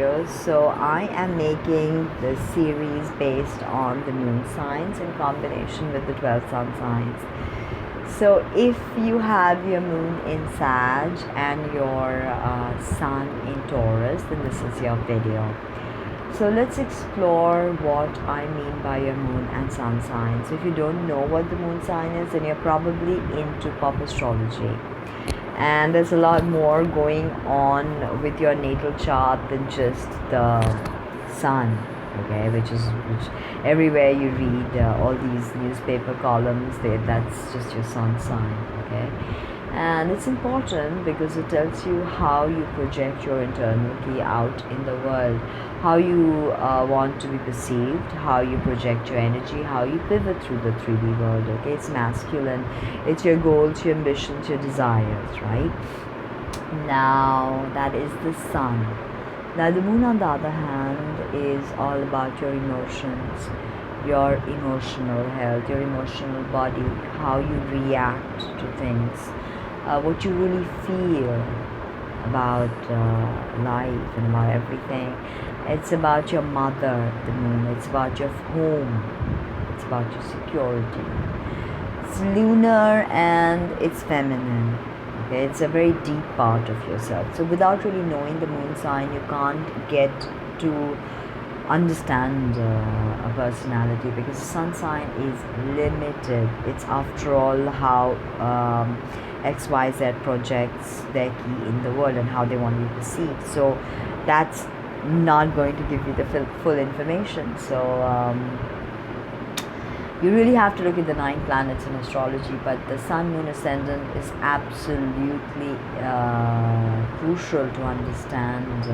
Sagittarius. So I am making this series based on the moon signs in combination with the 12 sun signs. So if you have your moon in Sag and your sun in Taurus, then this is your video. So let's explore what I mean by your moon and sun signs. So if you don't know what the moon sign is, then you're probably into pop astrology. And there's a lot more going on with your natal chart than just the sun, okay, which everywhere you read all these newspaper columns, that's just your sun sign, okay. And it's important because it tells you how you project your internal key out in the world, how you want to be perceived, how you project your energy, how you pivot through the 3D world, okay. It's masculine, it's your goals, your ambitions, your desires, right? Now that is the sun. Now the moon, on the other hand, is all about your emotions, your emotional health, your emotional body, how you react to things, what you really feel about life and about everything. It's about your mother, the moon. It's about your home. It's about your security. It's lunar and it's feminine. Okay, it's a very deep part of yourself. So without really knowing the moon sign, you can't get to understand a personality, because the sun sign is limited. It's after all how XYZ projects their key in the world and how they want to be perceived. So that's not going to give you the full information. So you really have to look at the 9 planets in astrology, but the sun, moon, ascendant is absolutely crucial to understand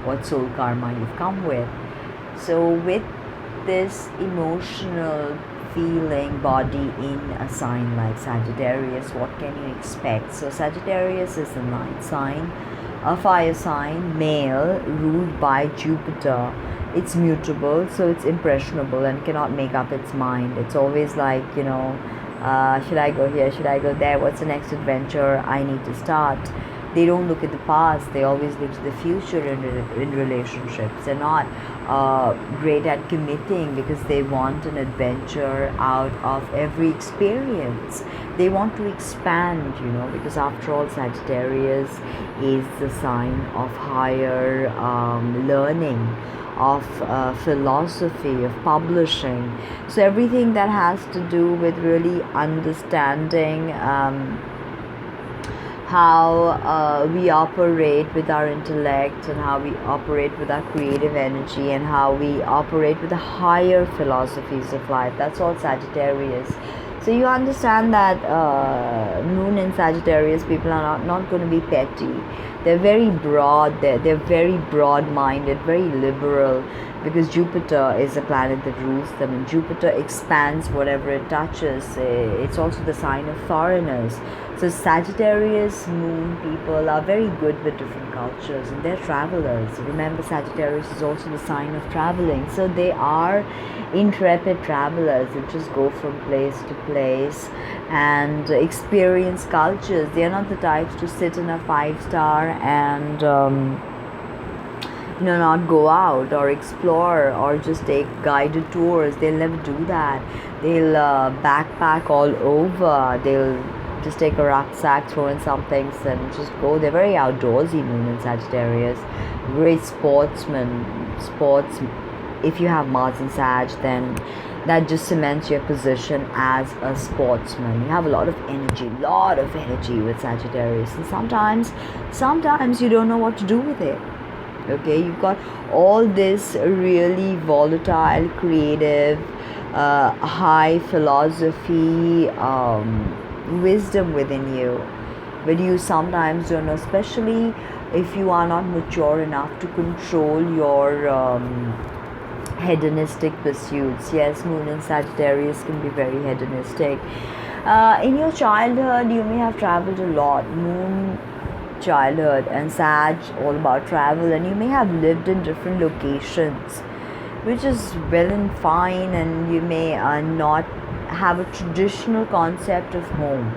what soul karma you've come with. So with this emotional feeling body in a sign like Sagittarius, what can you expect? So Sagittarius is the 9th sign, a fire sign, male, ruled by Jupiter. It's mutable, so it's impressionable and cannot make up its mind. It's always like, should I go here, should I go there, what's the next adventure I need to start? They don't look at the past, they always look to the future in relationships. They're not great at committing because they want an adventure out of every experience. They want to expand, because after all, Sagittarius is the sign of higher learning, of philosophy, of publishing. So everything that has to do with really understanding how we operate with our intellect, and how we operate with our creative energy, and how we operate with the higher philosophies of life. That's all Sagittarius. So you understand that moon in Sagittarius people are not going to be petty. They're very broad, they're very broad-minded, very liberal, because Jupiter is a planet that rules them, and Jupiter expands whatever it touches. It's also the sign of foreigners. So Sagittarius moon people are very good with different cultures, and they're travelers. Remember, Sagittarius is also the sign of traveling. So they are intrepid travelers that just go from place to place and experience cultures. They are not the types to sit in a 5-star and not go out or explore or just take guided tours. They'll never do that. They'll backpack all over. They'll just take a rucksack, throw in some things and just go. They're very outdoorsy, moon in Sagittarius. Great sportsmen. If you have Mars in Sag, then that just cements your position as a sportsman. You have a lot of energy with Sagittarius, and sometimes you don't know what to do with it. Okay, you've got all this really volatile, creative, high philosophy, wisdom within you, but you sometimes don't know, especially if you are not mature enough to control your hedonistic pursuits. Yes, moon in Sagittarius can be very hedonistic. In your childhood, you may have traveled a lot. Moon, childhood, and Sag, all about travel, and you may have lived in different locations, which is well and fine, and you may not have a traditional concept of home.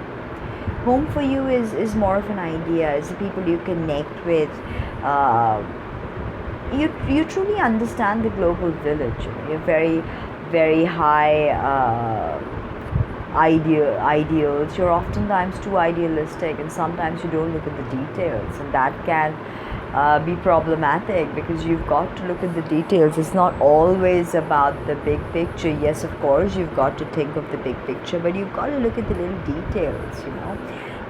Home for you is more of an idea. It's the people you connect with, you truly understand the global village. You're very high ideals. You're oftentimes too idealistic, and sometimes you don't look at the details, and that can be problematic, because you've got to look at the details. It's not always about the big picture. Yes, of course, you've got to think of the big picture, but you've got to look at the little details.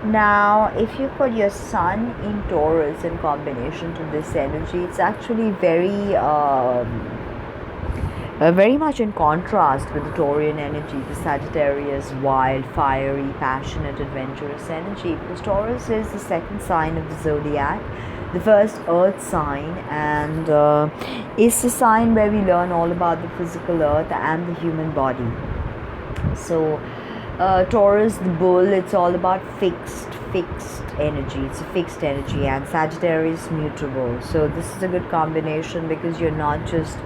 Now, if you put your sun in Taurus in combination to this energy, it's actually very much in contrast with the Taurian energy, the Sagittarius, wild, fiery, passionate, adventurous energy. Because Taurus is the second sign of the zodiac, the first earth sign, and it's the sign where we learn all about the physical earth and the human body. So Taurus, the bull, it's all about fixed energy. It's a fixed energy, and Sagittarius, mutable. So this is a good combination, because you're not just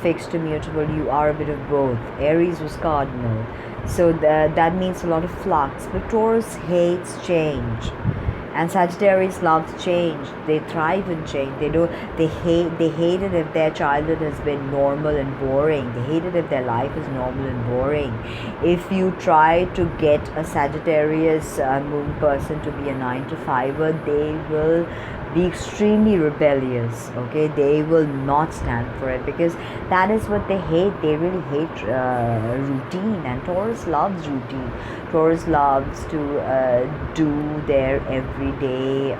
fixed to mutable. You are a bit of both. Aries was cardinal, so that means a lot of flux. But Taurus hates change, and Sagittarius loves change. They thrive in change. They hate it if their childhood has been normal and boring. They hate it if their life is normal and boring. If you try to get a Sagittarius moon person to be a 9 to 5er, they will be extremely rebellious. Okay, they will not stand for it, because that is what they hate. They really hate routine, and Taurus loves routine. Taurus loves to do their everyday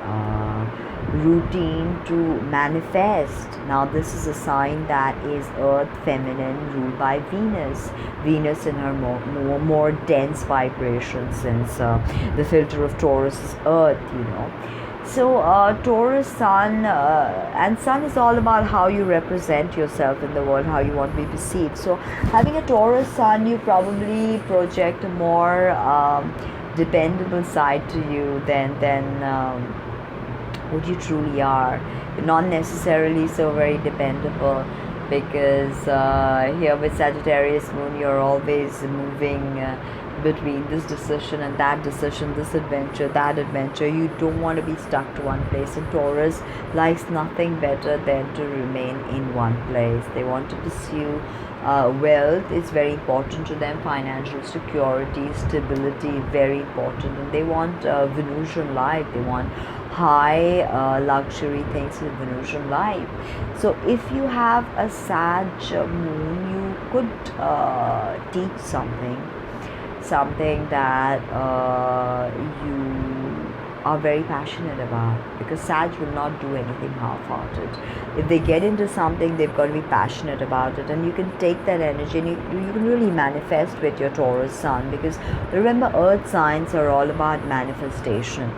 routine to manifest. Now, this is a sign that is earth, feminine, ruled by Venus in her more dense vibration, since the filter of Taurus is earth. So Taurus sun, and sun is all about how you represent yourself in the world, how you want to be perceived. So having a Taurus sun, you probably project a more dependable side to you than what you truly are. You're not necessarily so very dependable, because here with Sagittarius moon, you're always moving between this decision and that decision, this adventure, that adventure. You don't want to be stuck to one place, and Taurus likes nothing better than to remain in one place. They want to pursue wealth. It's very important to them. Financial security, stability, very important, and they want Venusian life. They want high luxury things in Venusian life. So if you have a Sag moon, you could teach something that you are very passionate about, because Sag will not do anything half-hearted. If they get into something, they've got to be passionate about it, and you can take that energy and you can really manifest with your Taurus sun, because remember, earth signs are all about manifestation.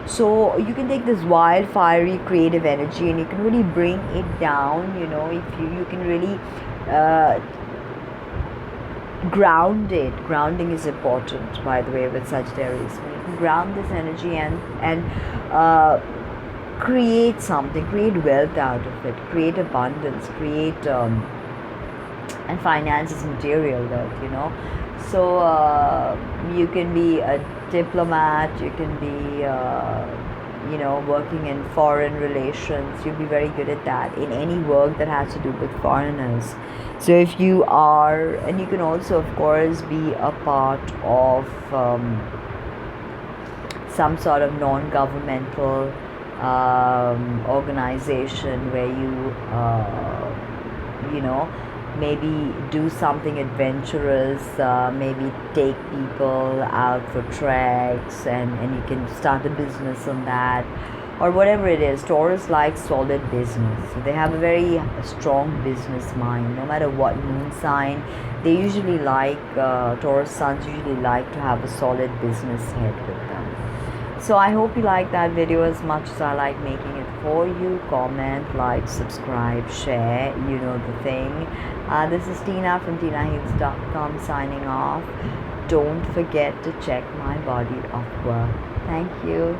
So you can take this wild, fiery, creative energy, and you can really bring it down. If you can really ground it. Grounding is important, by the way, with Sagittarius. You can ground this energy and create something, create wealth out of it, create abundance, create and finance is material wealth. So you can be a diplomat, you can be working in foreign relations. You'll be very good at that, in any work that has to do with foreigners. So if you are, and you can also of course be a part of some sort of non-governmental organization, where you maybe do something adventurous, maybe take people out for treks, and you can start a business on that, or whatever it is. Taurus likes solid business. So they have a very strong business mind, no matter what moon sign. They usually like, Taurus suns usually like to have a solid business head with them. So I hope you like that video as much as I like making it for you. Comment, like, subscribe, share, you know the thing. This is Tina from TinaHeals.com signing off. Don't forget to check my body of work. Thank you.